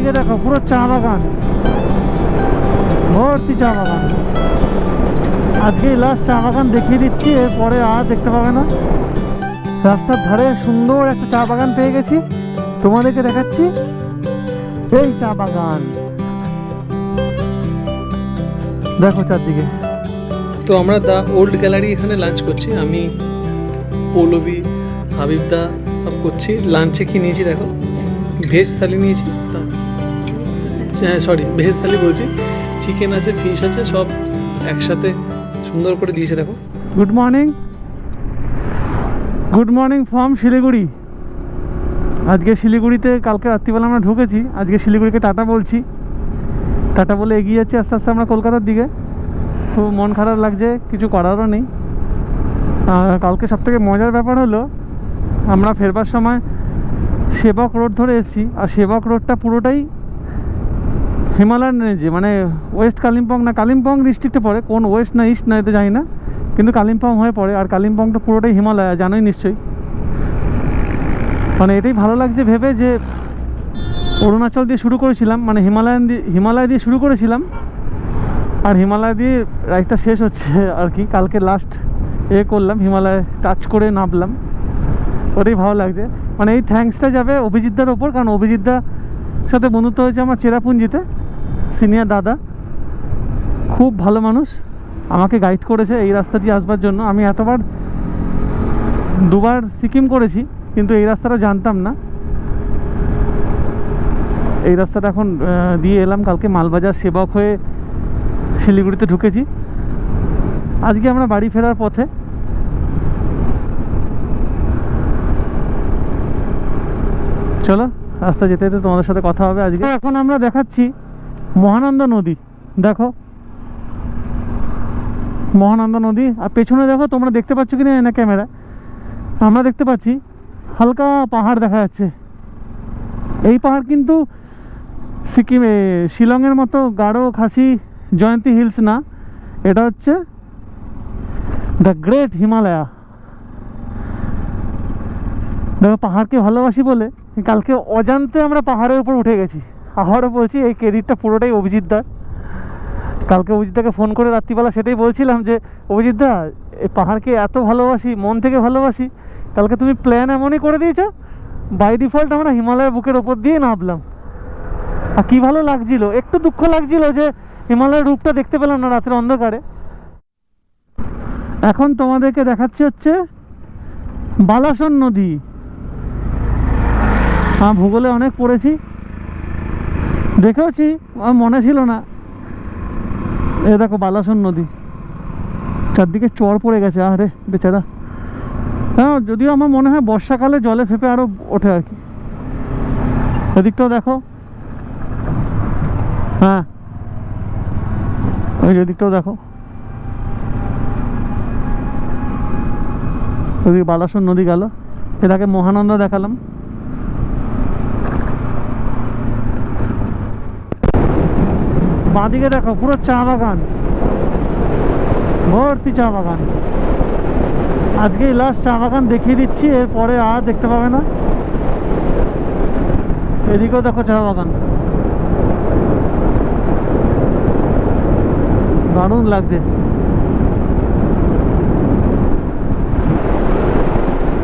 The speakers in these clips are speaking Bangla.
দিকে দেখো পুরো চা বাগান, ভর্তি চা বাগান। আজকেই লাস্ট চা বাগান দেখিয়ে দিচ্ছি, এরপরে আর দেখতে পাবে না। রাস্তার ধারে সুন্দর একটা চা বাগান পেয়ে গেছি, তোমাদেরকে দেখাচ্ছি। এই চা বাগান দেখো চারদিকে। তো আমরা দ্য ওল্ড গ্যালারি এখানে লাঞ্চ করছি, আমি পৌলবী হাবিবদা সব করছি। লাঞ্চে কি নিয়েছি দেখো, ভেজ থালি নিয়েছি, সরি ভেজ থালি বলছি, চিকেন আছে, ফিশ আছে, সব একসাথে সুন্দর করে দিয়েছে দেখো। Good morning, good morning from Siliguri. আজকে শিলিগুড়িতে কালকে রাত্রিবেলা আমরা ঢুকেছি, আজকে শিলিগুড়িকে টাটা বলছি। টাটা বলে এগিয়ে যাচ্ছি আস্তে আস্তে আমরা কলকাতার দিকে। খুব মন খারাপ লাগছে, কিছু করারও নেই। কালকে সবথেকে মজার ব্যাপার হলো, আমরা ফেরবার সময় সেবক রোড ধরে এসেছি, আর সেবক রোডটা পুরোটাই হিমালয়ান রেঞ্জে, মানে ওয়েস্ট কালিম্পং না কালিম্পং ডিস্ট্রিক্টে পড়ে, কোন ওয়েস্ট না ইস্ট না এটা জানি না, কিন্তু কালিম্পং হয়ে পড়ে। আর কালিম্পংটা পুরোটাই হিমালয়, জানোই নিশ্চয়ই। মানে এটাই ভালো লাগছে ভেবে যে অরুণাচল দিয়ে শুরু করেছিলাম, মানে হিমালয় দিয়ে শুরু করেছিলাম, আর হিমালয় দিয়ে রাইডটা শেষ হচ্ছে আর কি। কালকে লাস্ট করলাম, হিমালয় টাচ করে নামলাম, ওটাই ভালো লাগছে। মানে এই থ্যাঙ্কসটা যাবে অভিজিৎদার ওপর, কারণ অভিজিৎদার সাথে বন্ধুত্ব হয়েছে আমার চেরাপুঞ্জিতে, সিনিয়র দাদা, খুব ভালো মানুষ, আমাকে গাইড করেছে এই রাস্তা দিয়ে আসবার জন্য। আমি দুবার সিকিম করেছি, কিন্তু এই রাস্তাটা জানতাম না। এই রাস্তাটা এখন দিয়ে এলাম, কালকে মালবাজার সেবক হয়ে শিলিগুড়িতে ঢুকেছি। আজকে আমরা বাড়ি ফেরার পথে। চলো রাস্তা যেতে যেতে তোমাদের সাথে কথা হবে আজকে। এখন আমরা দেখাচ্ছি মহানন্দা নদী, দেখো মহানন্দা নদী। আর পেছনে দেখো, তোমরা দেখতে পাচ্ছ কি না ক্যামেরা, আমরা দেখতে পাচ্ছি হালকা পাহাড় দেখা যাচ্ছে। এই পাহাড় কিন্তু সিকিমে শিলংয়ের মতো গাঢ় খাসি জয়ন্তী হিলস না, এটা হচ্ছে দ্য গ্রেট হিমালয়া। দেখো পাহাড়কে ভালোবাসি বলে কালকে অজান্তে আমরা পাহাড়ের উপর উঠে গেছি। আবারও বলছি, এই ক্রেডিটটা পুরোটাই অভিজিৎদার। কালকে অভিজিৎদাকে ফোন করে রাত্রিবেলা সেটাই বলছিলাম যে অভিজিৎদা, এই পাহাড়কে এত ভালোবাসি, মন থেকে ভালোবাসি, কালকে তুমি প্ল্যান এমনই করে দিয়েছো, বাই ডিফল্ট আমরা হিমালয়ের বুকের ওপর দিয়ে নামলাম। আর কী ভালো লাগছিল, একটু দুঃখ লাগছিল যে হিমালয়ের রূপটা দেখতে পেলাম না রাতের অন্ধকারে। এখন তোমাদেরকে দেখাচ্ছি হচ্ছে বালাসন নদী। ভূগোলে অনেক পড়েছি, দেখেওছি, আমার মনে ছিল না। এ দেখো বালাসন নদী, চারদিকে চর পড়ে গেছে, আরে বেচারা। হ্যাঁ, যদিও আমার মনে হয় বর্ষাকালে জলে ফেপে আরো ওঠে আর কি। এদিকটাও দেখো, হ্যাঁ ওই এদিকটাও দেখো, ওদিকে বালাসন নদী গেল। এটাকে মহানন্দা দেখালাম। বাঁদিকে দেখো পুরো চা বাগান, ভর্তি চা বাগান। আজকেই লাস্ট চা বাগান দেখিয়ে দিচ্ছি, এরপরে আর দেখতে পাবে না। এদিকেও দেখো চা বাগান, দারুণ লাগছে,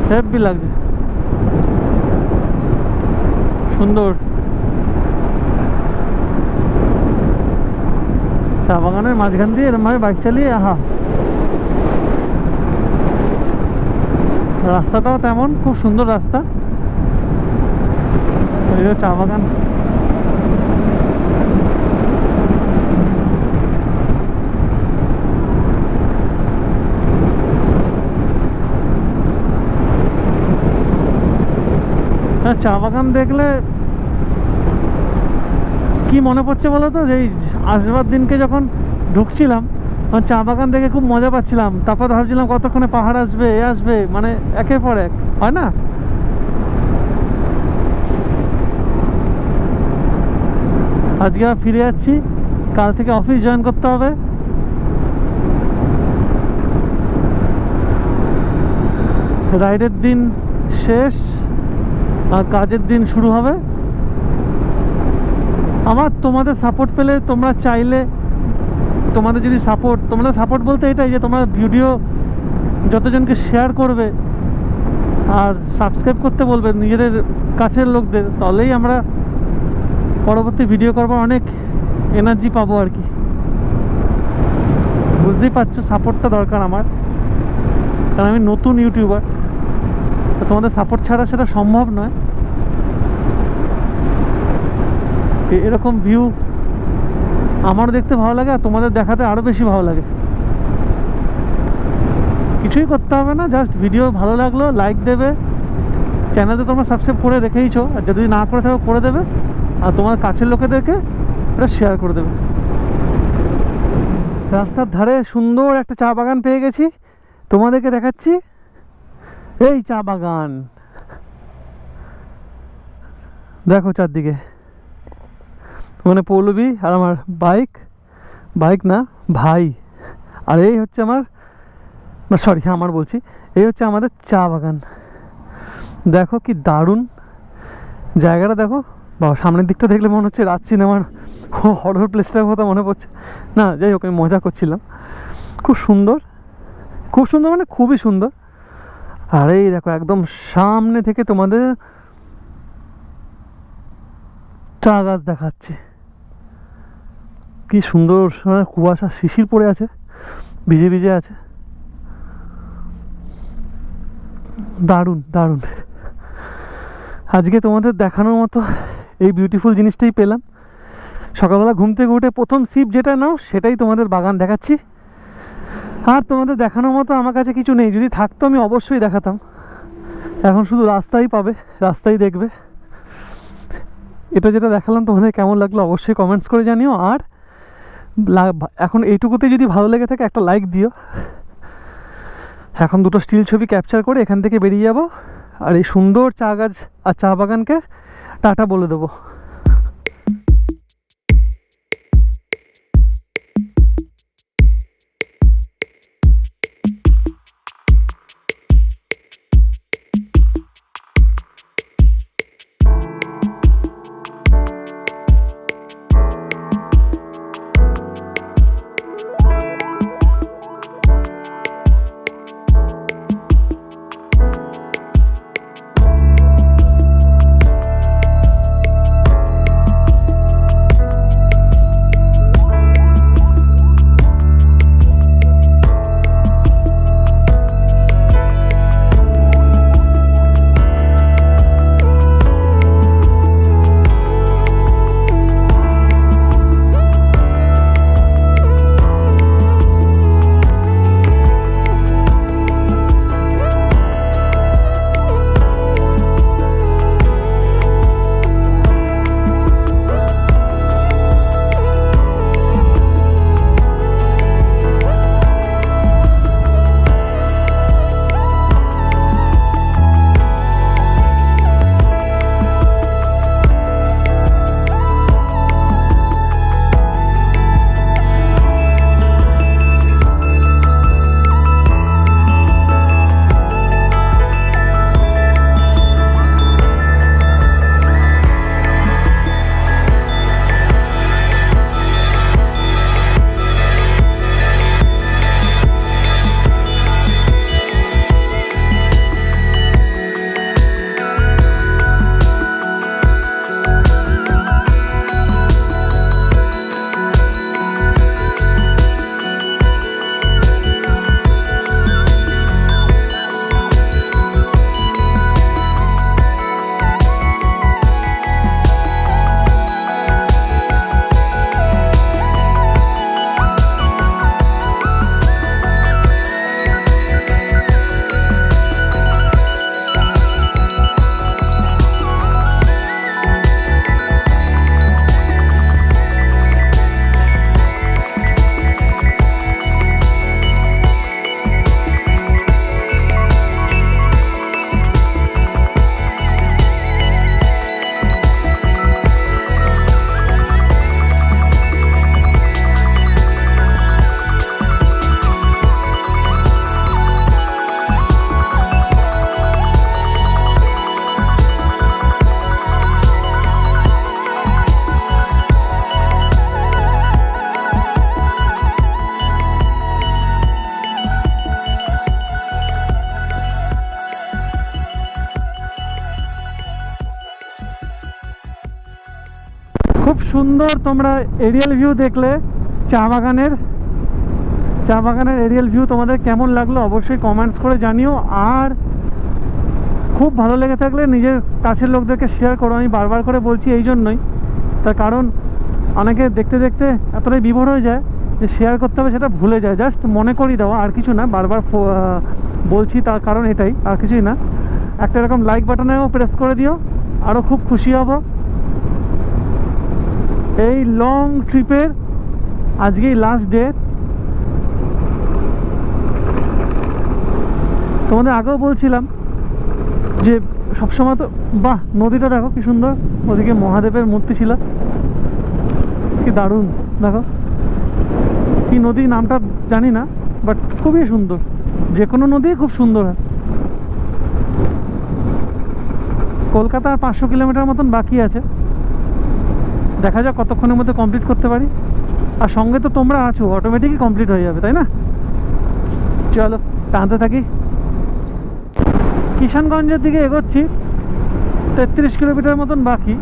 হেব্বি লাগছে, সুন্দর। চা বাগানের মাঝখান দিয়ে এরকম ভাবে বাইক চালিয়ে, আহা, রাস্তাটাও তেমন খুব সুন্দর রাস্তা। চা বাগান, হ্যাঁ চা বাগান দেখলে কি মনে পড়ছে বলো তো, যে আসবার দিনকে যখন ঢুকছিলাম তখন চা বাগান দেখে খুব মজা পাচ্ছিলাম। তারপর ভাবছিলাম কতক্ষণে পাহাড় আসবে, আসবে, মানে একের পর এক, হয় না? আজকে ফিরে যাচ্ছি, কাল থেকে অফিস জয়েন করতে হবে। রাইডের দিন শেষ আর কাজের দিন শুরু হবে। আমার তোমাদের সাপোর্ট পেলে, তোমরা চাইলে, তোমাদের যদি তোমাদের সাপোর্ট বলতে এটাই যে তোমরা ভিডিও যতজনকে শেয়ার করবে আর সাবস্ক্রাইব করতে বলবে নিজেদের কাছের লোকদের, তাহলেই আমরা পরবর্তী ভিডিও করবার অনেক এনার্জি পাবো আর কি। বুঝতেই পারছো সাপোর্টটা দরকার আমার, কারণ আমি নতুন ইউটিউবার, তো তোমাদের সাপোর্ট ছাড়া সেটা সম্ভব নয়। এরকম ভিউ আমারও দেখতে ভালো লাগে, আর তোমাদের দেখাতে আরও বেশি ভালো লাগে। কিছুই করতে হবে না, জাস্ট ভিডিও ভালো লাগলো লাইক দেবে, চ্যানেলে তোমরা সাবস্ক্রাইব করে রেখেইছো, আর যদি না করে থাকো করে দেবে, আর তোমার কাছের লোকেদেরকে এটা শেয়ার করে দেবে। রাস্তার ধারে সুন্দর একটা চা বাগান পেয়ে গেছি, তোমাদেরকে দেখাচ্ছি। এই চা বাগান দেখো চারদিকে, মানে পৌলবী আর আমার বাইক না ভাই, আর এই হচ্ছে আমার, না সরি আমার বলছি, এই হচ্ছে আমাদের চা বাগান। দেখো কি দারুণ জায়গাটা, দেখো বাবা, সামনের দিকটা দেখলে মনে হচ্ছে রাত সিনেমার হরর প্লেসটার কথা মনে পড়ছে। না যাই হোক, আমি মজা করছিলাম। খুব সুন্দর, খুব সুন্দর, মানে খুবই সুন্দর। আর এই দেখো একদম সামনে থেকে তোমাদের চা গাছ দেখাচ্ছে, কি সুন্দর, মানে কুয়াশা শিশির পড়ে আছে, ভিজে ভিজে আছে, দারুণ দারুণ। আজকে তোমাদের দেখানোর মতো এই বিউটিফুল জিনিসটাই পেলাম। সকালবেলা ঘুম থেকে উঠে প্রথম সিপ যেটা নাও সেটাই তোমাদের বাগান দেখাচ্ছি। আর তোমাদের দেখানোর মতো আমার কাছে কিছু নেই, যদি থাকতো আমি অবশ্যই দেখাতাম। এখন শুধু রাস্তাই পাবে, রাস্তাই দেখবে। এটা যেটা দেখালাম তোমাদের কেমন লাগলো অবশ্যই কমেন্টস করে জানিও। আর এখন এইটুকুতে যদি ভালো লেগে থাকে একটা লাইক দিও। এখন দুটো স্টিল ছবি ক্যাপচার করে এখান থেকে বেরিয়ে যাব, আর এই সুন্দর চা গাছ আর চা বাগানকে টাটা বলে দেবো। সুন্দর তোমরা এরিয়াল ভিউ দেখলে, চা বাগানের এরিয়াল ভিউ তোমাদের কেমন লাগলো অবশ্যই কমেন্টস করে জানিও। আর খুব ভালো লেগে থাকলে নিজের কাছের লোকদেরকে শেয়ার করো। আমি বারবার করে বলছি এই জন্যই, তার কারণ অনেকে দেখতে দেখতে এতটাই বিভোর হয়ে যায় যে শেয়ার করতে হবে সেটা ভুলে যায়। জাস্ট মনে করিয়ে দেওয়া, আর কিছু না। বারবার বলছি তার কারণ এটাই, আর কিছুই না। একটা এরকম লাইক বাটনেও প্রেস করে দিও, আরও খুব খুশি হব। এই লং ট্রিপের আজকেই লাস্ট ডে। তোমাদের আগেও বলছিলাম যে সবসময় তো, বাহ নদীটা দেখো কি সুন্দর, ওদিকে মহাদেবের মূর্তি ছিল, কি দারুণ। দেখো কি নদী, নামটা জানি না, বাট খুবই সুন্দর। যে কোনো নদী খুব সুন্দর হয়। কলকাতার 500 কিলোমিটার মতন বাকি আছে, দেখা যাক কতক্ষণের মধ্যে কমপ্লিট করতে পারি। আর সঙ্গে তো তোমরা আছো, অটোমেটিকই কমপ্লিট হয়ে যাবে, তাই না? চলো টানতে থাকি। কিষানগঞ্জের দিকে এগোচ্ছি, 33 কিলোমিটার মতন বাকি।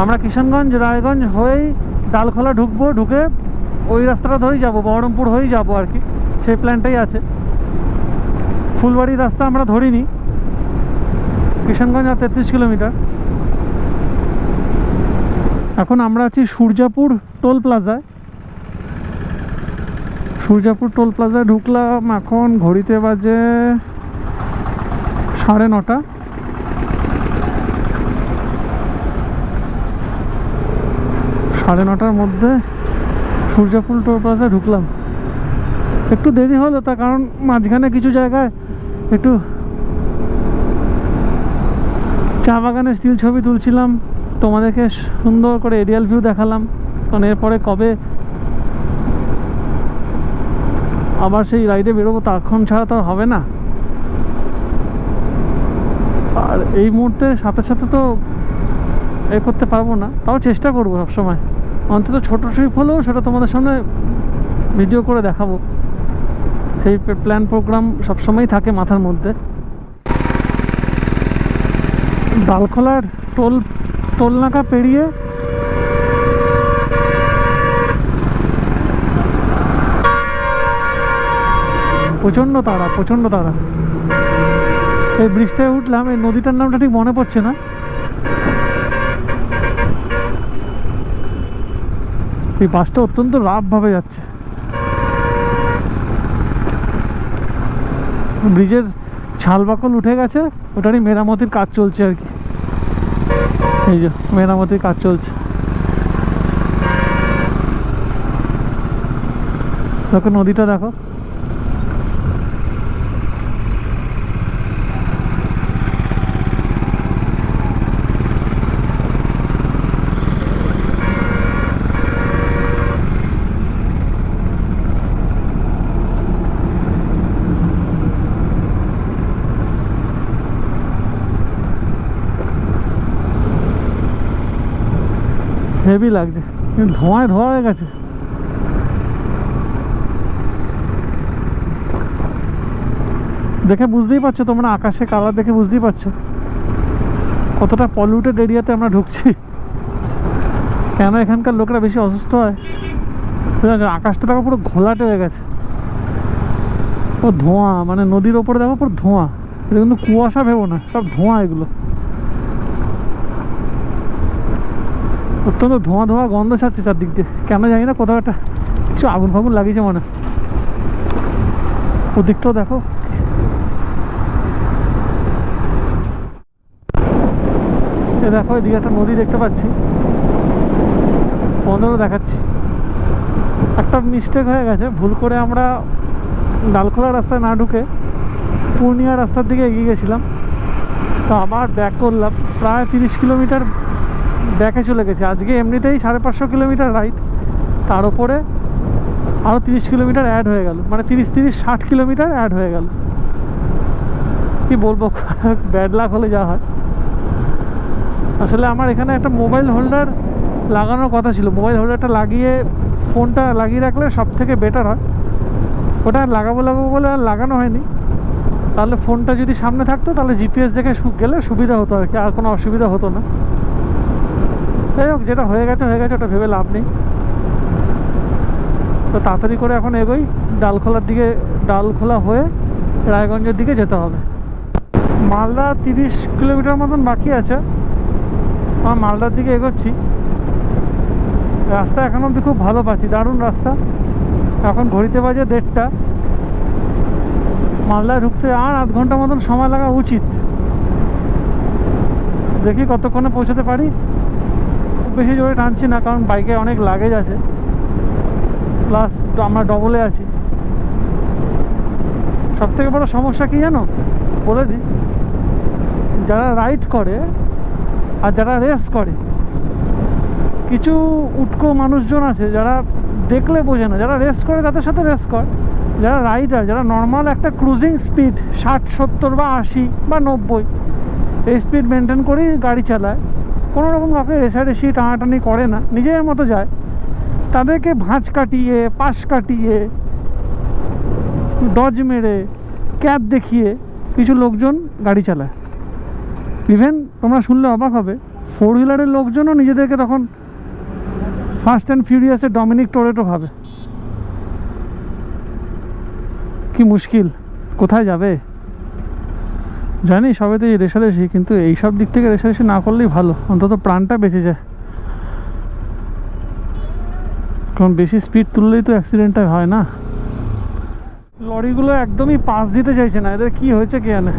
আমরা কিষানগঞ্জ রায়গঞ্জ হয়েই ডালখোলা ঢুকবো, ঢুকে ওই রাস্তাটা ধরেই যাবো, বহরমপুর হয়েই যাবো আর কি, সেই প্ল্যানটাই আছে। ফুলবাড়ির রাস্তা আমরা ধরিনি, কিষানগঞ্জ আর 33 কিলোমিটার। এখন আমরা আছি সূর্যাপুর টোল প্লাজায়। সূর্যাপুর টোল প্লাজায় ঢুকলাম, এখন ঘড়িতে বাজে 9:30। 9:30টার মধ্যে সূর্যাপুর টোল প্লাজায় ঢুকলাম। একটু দেরি হলো, তার কারণ মাঝখানে কিছু জায়গায় একটু চা বাগানে স্টিল ছবি তুলছিলাম, তোমাদেরকে সুন্দর করে এরিয়াল ভিউ দেখালাম। কারণ এরপরে কবে আবার সেই রাইডে বেরোবো, তখন ছাড়া তো হবে না। আর এই মুহূর্তে সাথে সাথে তো এ করতে পারবো না, তাও চেষ্টা করবো সবসময়, অন্তত ছোটো ট্রিপ হলেও সেটা তোমাদের সামনে ভিডিও করে দেখাবো। সেই প্ল্যান প্রোগ্রাম সবসময়ই থাকে মাথার মধ্যে। ডালখোলার টোল নাকা পেরিয়ে প্রচণ্ড তাড়া। এই ব্রিজটায় উঠলাম, এই নদীটার নামটা ঠিক মনে পড়ছে না। এই বাসটা অত্যন্ত রাফভাবে যাচ্ছে। ব্রিজের ছালবাকল উঠে গেছে, ওটারই মেরামতির কাজ চলছে আর কি। এই যে মেরামতির কাজ চলছে, দেখো নদীটা দেখো। হেভি লাগছে, ধোঁয়া হয়ে গেছে। দেখে বুঝতেই পারছো তোমরা, আকাশে কালার দেখে বুঝতেই পারছো কতটা পলিউটেড এরিয়াতে আমরা ঢুকছি। কেন এখানকার লোকরা বেশি অসুস্থ হয়, আকাশটা দেখো পুরো ঘোলাটে হয়ে গেছে। ও ধোঁয়া, মানে নদীর ওপরে দেখো পুরো ধোঁয়া। এটা কিন্তু কুয়াশা ভেবো না, সব ধোঁয়া এগুলো। অত্যন্ত ধোঁয়া গন্ধ ছাড়ছে চারদিক দিয়ে, কেন জানি না, কোথাও একটা কিছু আগুন ফাগুন লাগিয়েছে মনে। ওদিকটাও দেখো, এ দেখো এদিকে একটা নদী দেখতে পাচ্ছি, বন্ধুরও দেখাচ্ছি। একটা মিস্টেক হয়ে গেছে, ভুল করে আমরা ডালখোলা রাস্তায় না ঢুকে পূর্ণিয়া রাস্তার দিকে এগিয়ে গেছিলাম। তো আবার ব্যাক করলাম, প্রায় 30 কিলোমিটার ব্যাকে চলে গেছে। আজকে এমনিতেই 550 কিলোমিটার রাইড, তার উপরে আরও 30 কিলোমিটার অ্যাড হয়ে গেল, মানে 30-60 কিলোমিটার অ্যাড হয়ে গেল। কি বলবো, ব্যাড লাক হলে যা হয়। আসলে আমার এখানে একটা মোবাইল হোল্ডার লাগানোর কথা ছিল, মোবাইল হোল্ডারটা লাগিয়ে ফোনটা লাগিয়ে রাখলে সব থেকে বেটার হয়। ওটা লাগাবো বলে আর লাগানো হয়নি। তাহলে ফোনটা যদি সামনে থাকতো তাহলে জিপিএস দেখে গেলে সুবিধা হতো আর কি, আর কোনো অসুবিধা হতো না। যাই হোক, যেটা হয়ে গেছে ওটা ভেবে লাভ নেই। তো তাড়াতাড়ি করে এখন এগোই ডালখোলা হয়ে রায়গঞ্জের দিকে যেতে হবে। মালদা 30 কিলোমিটার মতন বাকি আছে। আমার মালদার দিকে এগোচ্ছি। রাস্তা এখন অবধি খুব ভালো পাচ্ছি, দারুণ রাস্তা। এখন ঘড়িতে বাজে 1:30। মালদায় ঢুকতে আর আধ ঘন্টা মতন সময় লাগা উচিত। দেখি কতক্ষণে পৌঁছতে পারি। খুব বেশি জোরে টানছি না, কারণ বাইকে অনেক লাগেজ আছে, প্লাস আমরা ডবলে আছি। সবথেকে বড় সমস্যা কি জানো, বলে দিই, যারা রাইড করে আর যারা রেস করে, কিছু উটকো মানুষজন আছে যারা দেখলে বোঝে না। যারা রেস করে তাদের সাথে রেস কর, যারা রাইডার, যারা নর্মাল একটা ক্রুজিং স্পিড 60, 70 বা 80 বা 90 এই স্পিড মেনটেন করেই গাড়ি চালায়, কোনো রকম কাউকে রেসারেসি টানাটানি করে না, নিজের মতো যায়, তাদেরকে ভাঁজ কাটিয়ে, পাশ কাটিয়ে, ডজ মেরে, ক্যাপ দেখিয়ে কিছু লোকজন গাড়ি চালায়। ইভেন তোমরা শুনলে অবাক হবে, 4 হুইলারের লোকজনও নিজেদেরকে তখন ফাস্ট অ্যান্ড ফিউরিয়াসের ডমিনিক টরেটো ভাবে। কি মুশকিল, কোথায় যাবে জানি। সবেতে রেসারেসি, কিন্তু এইসব দিক থেকে রেসারেসি না করলেই ভালো, অন্তত প্রাণটা বেঁচে যায়। কারণ বেশি স্পিড তুললেই তো অ্যাক্সিডেন্টটা হয় না। লরিগুলো একদমই পাস দিতে চাইছে না, এদের কি হয়েছে কে জানে।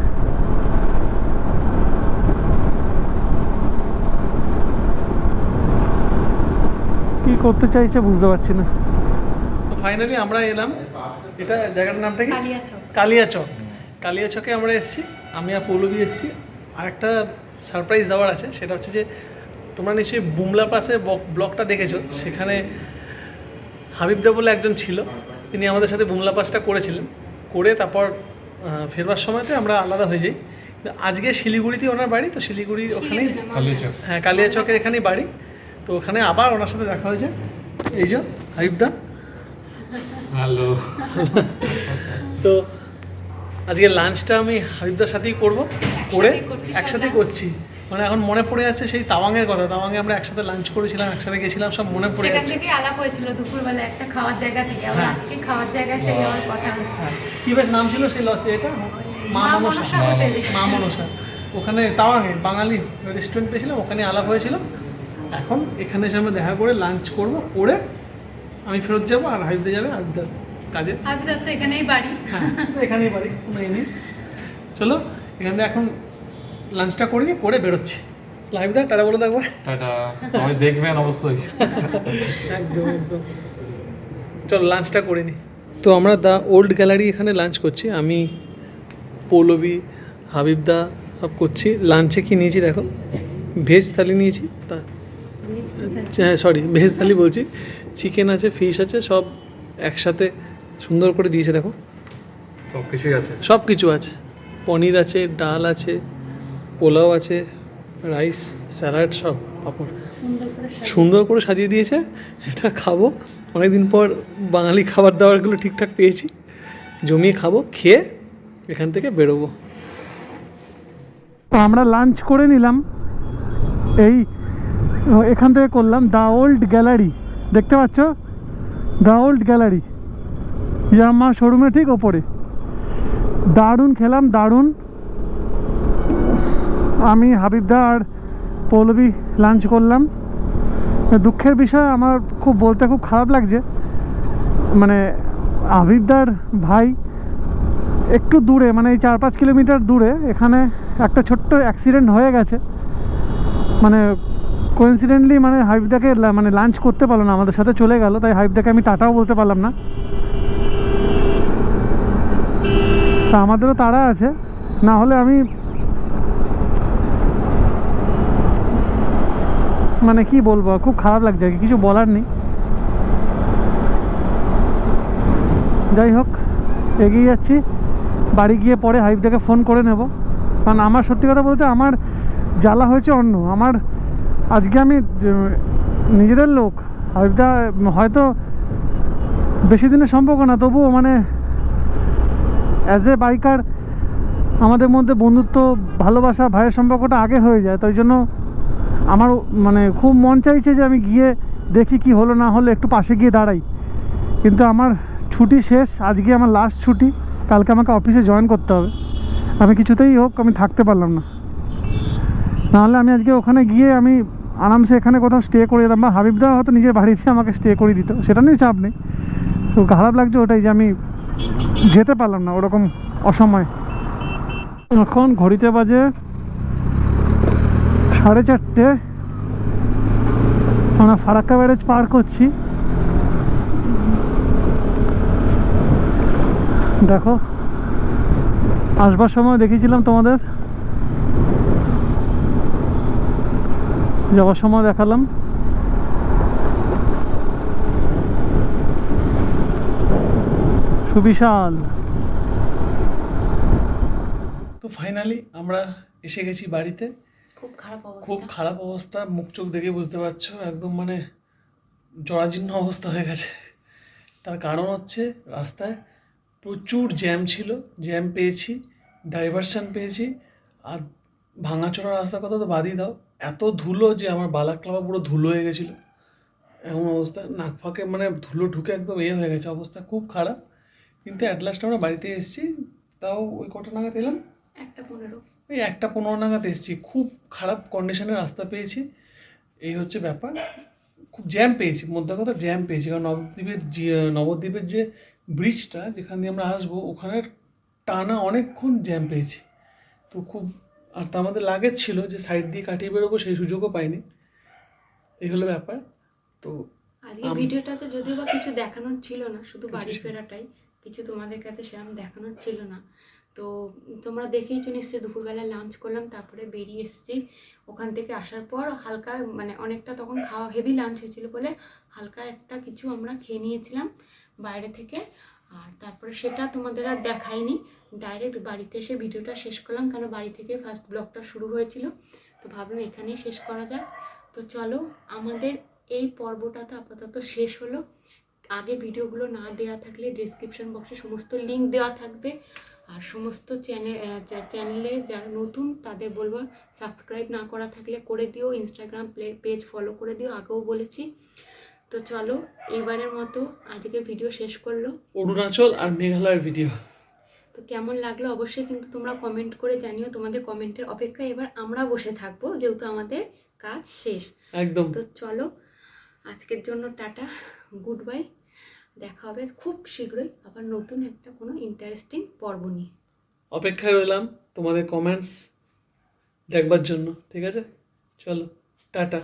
কি করতে চাইছে বুঝতে পারছি না। তো ফাইনালি আমরা এলাম, এটা জায়গাটার নামটা কি? কালিয়াচক। কালিয়াচকে আমরা এসেছি, আমি আর পৌলবী এসেছি। আর একটা সারপ্রাইজ দেওয়ার আছে, সেটা হচ্ছে যে তোমরা নিশ্চয়ই বুমলা পাশে ব্লগটা দেখেছো, সেখানে হাবিবদা বলে একজন ছিল, তিনি আমাদের সাথে বুমলা পাসটা করেছিলেন। করে তারপর ফেরবার সময়তে আমরা আলাদা হয়ে যাই। আজকে শিলিগুড়িতে ওনার বাড়ি, তো শিলিগুড়ির ওখানেই, হ্যাঁ কালিয়াচকের এখানেই বাড়ি। তো ওখানে আবার ওনার সাথে দেখা হয়েছে। এই যে হাবিবদা, হ্যালো। তো আজকে লাঞ্চটা আমি হাবিবদার সাথেই করবো, করে একসাথেই করছি। মানে এখন মনে পড়ে যাচ্ছে সেই তাওয়াংয়ের কথা। তাওয়াংয়ে আমরা একসাথে লাঞ্চ করেছিলাম, একসাথে গেছিলাম, সব মনে পড়ে সেখান যাচ্ছে। থেকে আলাপ হয়েছিল দুপুরবেলা একটা খাওয়ার জায়গা থেকে, আবার হ্যাঁ। আজকে খাওয়ার জায়গা সেই আমার কথা হচ্ছে। হ্যাঁ, কি বেশ নাম ছিল সেই লজে, এটা মা মনসা। হোটেলে। মা মনসা, ওখানে তাওয়াংয়ে বাঙালি রেস্টুরেন্ট পেয়েছিলাম, ওখানে আলাপ হয়েছিল। এখন এখানে এসে আমরা দেখা করে লাঞ্চ করব, করে আমি ফেরত যাবো, আর হাবিবদা যাবে হাবিবদার কাজে। হাবিবদার তো এখানেই বাড়ি। হ্যাঁ, তো এখানেই বাড়ি, কোনো নেই। চলো এখান থেকে এখন লাঞ্চটা করিনি, করে বেরোচ্ছি। হাবিবদা টাটা বলে থাকবো। টাটা, সবাই দেখবেন অবশ্যই। একদম একদম, চলো লাঞ্চটা করে নি। তো আমরা দ্য ওল্ড গ্যালারি এখানে লাঞ্চ করছি, আমি পৌলবী হাবিবদা সব করছি। লাঞ্চে কি নিয়েছি দেখো, ভেজ থালি নিয়েছি, তা সরি ভেজ থালি বলছি, চিকেন আছে, ফিশ আছে, সব একসাথে সুন্দর করে দিয়েছে দেখো। সব কিছুই আছে, সব কিছু আছে, পনির আছে, ডাল আছে, পোলাও আছে, রাইস, স্যালাড, সব পাপড় সুন্দর করে সাজিয়ে দিয়েছে। এটা খাবো, অনেকদিন পর বাঙালি খাবার দাবারগুলো ঠিকঠাক পেয়েছি, জমিয়ে খাবো, খেয়ে এখান থেকে বেরোবো। তো আমরা লাঞ্চ করে নিলাম, এখান থেকে করলাম দ্য ওল্ড গ্যালারি, দেখতে পাচ্ছ দ্য ওল্ড গ্যালারি, ইয়ামা শোরুমের ঠিক ওপরে। দারুণ খেলাম, দারুণ। আমি হাবিবদা আর পৌলবী লাঞ্চ করলাম। দুঃখের বিষয়, আমার খুব বলতে খুব খারাপ লাগছে, মানে হাবিবদার ভাই একটু দূরে, মানে এই 4-5 কিলোমিটার দূরে এখানে একটা ছোট্ট অ্যাক্সিডেন্ট হয়ে গেছে। মানে কোইন্সিডেন্টলি মানে হাবিবদাকে মানে লাঞ্চ করতে পারলো না, আমাদের সাথে চলে গেল, তাই হাবিবদাকে আমি টাটাও বলতে পারলাম না। তা আমাদেরও তাড়া আছে, না হলে আমি মানে কি বলবো, খুব খারাপ লাগছে, কিছু বলার নেই। যাই হোক, এগিয়ে যাচ্ছি। বাড়ি গিয়ে পরে হাবিবদাকে ফোন করে নেব, কারণ আমার সত্যি কথা বলতে আমার জ্বালা হয়েছে অন্য। আমার আজকে আমি নিজেদের লোক, হাবিবদা হয়তো বেশি দিনের সম্পর্ক না, তবুও মানে অ্যাজ এ বাইকার আমাদের মধ্যে বন্ধুত্ব, ভালোবাসা, ভাইয়ের সম্পর্কটা আগে হয়ে যায়। তাই জন্য আমার মানে খুব মন চাইছে যে আমি গিয়ে দেখি কি হলো না হলো, একটু পাশে গিয়ে দাঁড়াই, কিন্তু আমার ছুটি শেষ, আজকে আমার লাস্ট ছুটি, কালকে আমাকে অফিসে জয়েন করতে হবে। আমি কিছুতেই হোক আমি থাকতে পারলাম না, নাহলে আমি আজকে ওখানে গিয়ে আমি আরামসে এখানে কোথাও স্টে করে দিতাম, বা হাবিবদা হয়তো নিজের বাড়িতে আমাকে স্টে করে দিত, সেটা নিয়ে চাপ নেই। তো খারাপ লাগছে ওটাই যে আমি যেতে পারলাম না ওরকম অসময়ে। এখন ঘড়িতে বাজে 4:30, আমরা ফারাক্কা ব্যারেজ পার করছি। দেখো আসবার সময় দেখিয়েছিলাম তোমাদের, যাওয়ার সময় দেখালাম। সুবিশাল। তো ফাইনালি আমরা এসে গেছি বাড়িতে। খুব খারাপ খুব অবস্থা। খারাপ অবস্থা, মুখ চোখ দেখে বুঝতে পারছো, একদম মানে জরাজীর্ণ অবস্থা হয়ে গেছে। তার কারণ হচ্ছে রাস্তায় প্রচুর জ্যাম ছিল, জ্যাম পেয়েছি, ডাইভারশন পেয়েছি, আর ভাঙাচোরা রাস্তার কথা তো বাদই দাও, এত ধুলো যে আমার বালাক্লাবা পুরো ধুলো হয়ে গেছিলো, এমন অবস্থা, নাক ফাঁকে মানে ধুলো ঢুকে একদম হয়ে গেছে, অবস্থা খুব খারাপ। কিন্তু অ্যাট লাস্ট আমরা বাড়িতে এসেছি, তাও ওই কটা নাগাদ এলাম, 1:15। ওই 1:15 নাগাদ এসেছি। খুব খারাপ কন্ডিশনের রাস্তা পেয়েছি, এই হচ্ছে ব্যাপার। খুব জ্যাম পেয়েছি, মধ্যে কথা জ্যাম পেয়েছি, কারণ নবদ্বীপের যে ব্রিজটা যেখান দিয়ে আমরা আসবো ওখানে টানা অনেকক্ষণ জ্যাম পেয়েছি। তো খুব, আর তা আমাদের লাগেজ ছিল যে সাইড দিয়ে কাটিয়ে বেরোবো, সেই সুযোগও পাইনি, এই হলো ব্যাপার। তো আজকে ভিডিওটাতে যদিও বা কিছু দেখানোর ছিল না, শুধু বাড়ি ফেরাটাই, কিছু তোমাদের কাছে সেরকম দেখানোর ছিল না। তো তোমরা দেখেইছো নিশ্চয়ই, দুপুরবেলা লাঞ্চ করলাম, তারপরে বেরিয়ে এসেছি। ওখান থেকে আসার পর হালকা মানে অনেকটা তখন খাওয়া, হেভি লাঞ্চ হয়েছিল বলে হালকা একটা কিছু আমরা খেয়ে নিয়েছিলাম বাইরে থেকে। আর তারপরে সেটা তোমাদের আর দেখাইনি, ডাইরেক্ট বাড়িতে এসে ভিডিওটা শেষ করলাম, কারণ বাড়ি থেকে ফার্স্ট ব্লগটা শুরু হয়েছিল। তো ভাবলাম এখানেই শেষ করা যাক। তো চলো, আমাদের এই পর্বটা তো আপাতত শেষ হলো। আগে ভিডিওগুলো না দেওয়া থাকলে ডেসক্রিপশন বক্সে সমস্ত লিঙ্ক দেওয়া থাকবে। আর সমস্ত চ্যানেলে যারা নতুন তাদের বলবো সাবস্ক্রাইব না করা থাকলে করে দিও, ইনস্টাগ্রাম পেজ ফলো করে দিও, আগেও বলেছি। তো চলো, এবারের মতো আজকে ভিডিও শেষ করলো। অরুণাচল আর মেঘালয়ের ভিডিও। তো কেমন লাগলো অবশ্যই কিন্তু তোমরা কমেন্ট করে জানিও, তোমাদের কমেন্টের অপেক্ষায় এবার আমরা বসে থাকবো, যেহেতু আমাদের কাজ শেষ একদম। তো চলো, আজকের জন্য টাটা, গুড বাই। দেখা হবে খুব শীঘ্রই আবার নতুন একটা কোনো ইন্টারেস্টিং পর্ব নিয়ে। অপেক্ষায় রইলাম তোমাদের কমেন্টস দেখবার জন্য, ঠিক আছে? চলো, টাটা।